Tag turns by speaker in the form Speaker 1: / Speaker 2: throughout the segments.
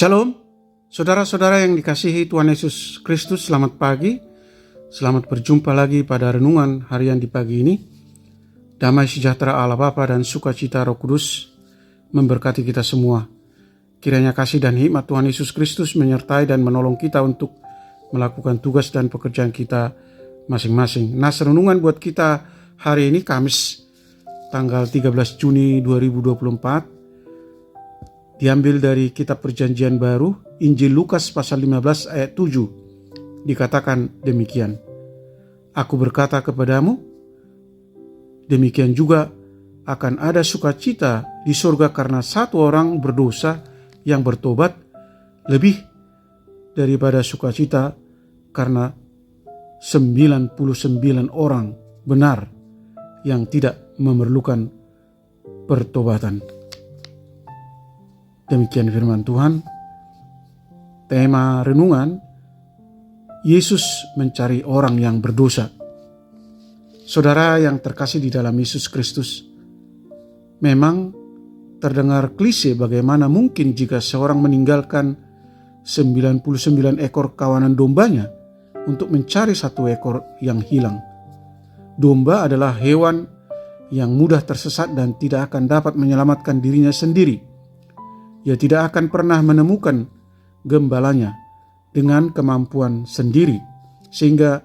Speaker 1: Shalom, saudara-saudara yang dikasihi Tuhan Yesus Kristus, selamat pagi. Selamat berjumpa lagi pada renungan harian di pagi ini. Damai sejahtera Allah Bapa dan sukacita Roh Kudus memberkati kita semua. Kiranya kasih dan hikmat Tuhan Yesus Kristus menyertai dan menolong kita untuk melakukan tugas dan pekerjaan kita masing-masing. Nah, renungan buat kita hari ini Kamis tanggal 13 Juni 2024 diambil dari kitab Perjanjian Baru, Injil Lukas pasal 15 ayat 7. Dikatakan demikian. Aku berkata kepadamu, demikian juga akan ada sukacita di surga karena satu orang berdosa yang bertobat lebih daripada sukacita karena 99 orang benar yang tidak memerlukan pertobatan. Demikian firman Tuhan. Tema renungan, Yesus mencari orang yang berdosa. Saudara yang terkasih di dalam Yesus Kristus, memang terdengar klise bagaimana mungkin jika seorang meninggalkan 99 ekor kawanan dombanya untuk mencari satu ekor yang hilang. Domba adalah hewan yang mudah tersesat dan tidak akan dapat menyelamatkan dirinya sendiri. Ia tidak akan pernah menemukan gembalanya dengan kemampuan sendiri, sehingga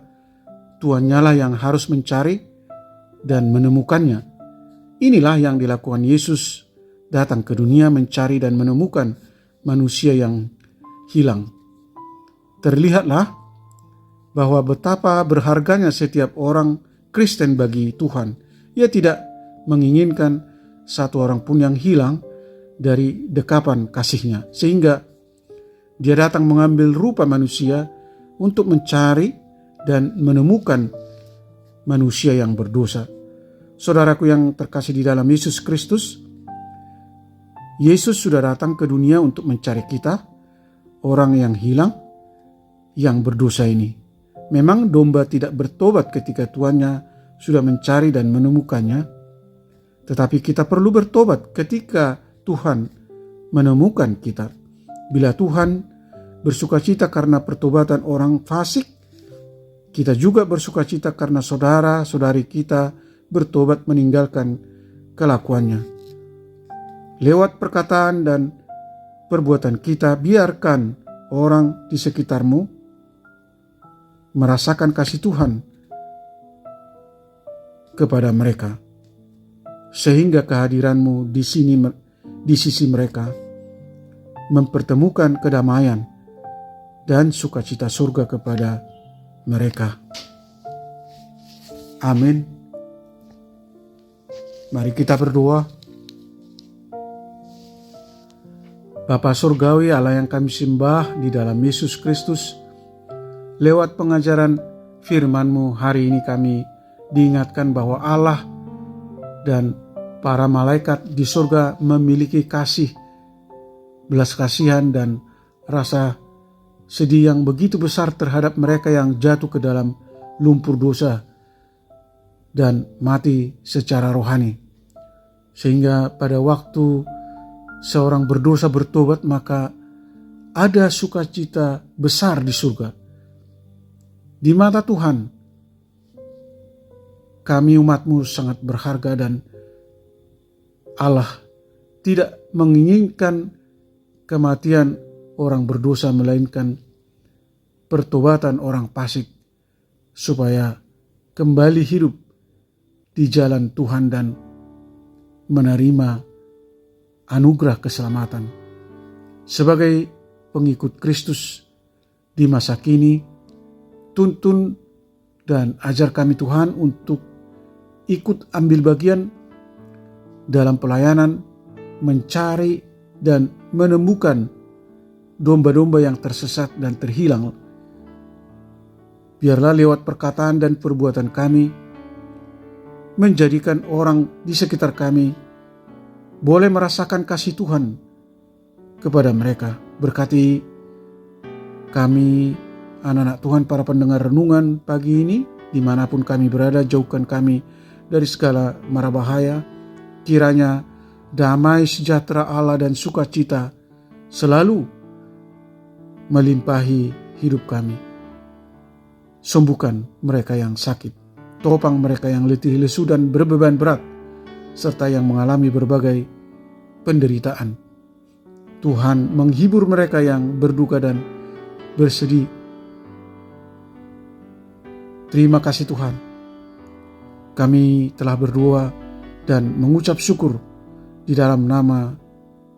Speaker 1: tuannya lah yang harus mencari dan menemukannya. Inilah yang dilakukan Yesus, datang ke dunia mencari dan menemukan manusia yang hilang. Terlihatlah bahwa betapa berharganya setiap orang Kristen bagi Tuhan. Ia tidak menginginkan satu orang pun yang hilang dari dekapan kasih-Nya, sehingga Dia datang mengambil rupa manusia untuk mencari dan menemukan manusia yang berdosa. Saudaraku yang terkasih di dalam Yesus Kristus, Yesus sudah datang ke dunia untuk mencari kita, orang yang hilang, yang berdosa ini. Memang domba tidak bertobat ketika tuannya sudah mencari dan menemukannya, tetapi kita perlu bertobat ketika Tuhan menemukan kita. Bila Tuhan bersukacita karena pertobatan orang fasik, kita juga bersukacita karena saudara-saudari kita bertobat meninggalkan kelakuannya. Lewat perkataan dan perbuatan kita, biarkan orang di sekitarmu merasakan kasih Tuhan kepada mereka, sehingga kehadiranmu di sisi mereka mempertemukan kedamaian dan sukacita surga kepada mereka. Amin. Mari kita berdoa. Bapa Surgawi, Allah yang kami sembah di dalam Yesus Kristus, lewat pengajaran firman-Mu hari ini kami diingatkan bahwa Allah dan para malaikat di surga memiliki kasih, belas kasihan dan rasa sedih yang begitu besar terhadap mereka yang jatuh ke dalam lumpur dosa dan mati secara rohani. Sehingga pada waktu seorang berdosa bertobat, maka ada sukacita besar di surga. Di mata Tuhan, kami umat-Mu sangat berharga dan Allah tidak menginginkan kematian orang berdosa, melainkan pertobatan orang fasik supaya kembali hidup di jalan Tuhan dan menerima anugerah keselamatan. Sebagai pengikut Kristus di masa kini, tuntun dan ajar kami Tuhan untuk ikut ambil bagian dalam pelayanan mencari dan menemukan domba-domba yang tersesat dan terhilang. Biarlah lewat perkataan dan perbuatan kami menjadikan orang di sekitar kami boleh merasakan kasih Tuhan kepada mereka. Berkati kami, anak-anak Tuhan, para pendengar renungan pagi ini, dimanapun kami berada, jauhkan kami dari segala mara bahaya. Kiranya damai sejahtera Allah dan sukacita selalu melimpahi hidup kami. Sembuhkan mereka yang sakit, topang mereka yang letih lesu dan berbeban berat, serta yang mengalami berbagai penderitaan. Tuhan menghibur mereka yang berduka dan bersedih. Terima kasih Tuhan. Kami telah berdoa dan mengucap syukur di dalam nama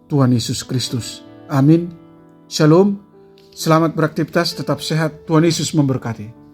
Speaker 1: Tuhan Yesus Kristus. Amin. Shalom. Selamat beraktivitas, tetap sehat. Tuhan Yesus memberkati.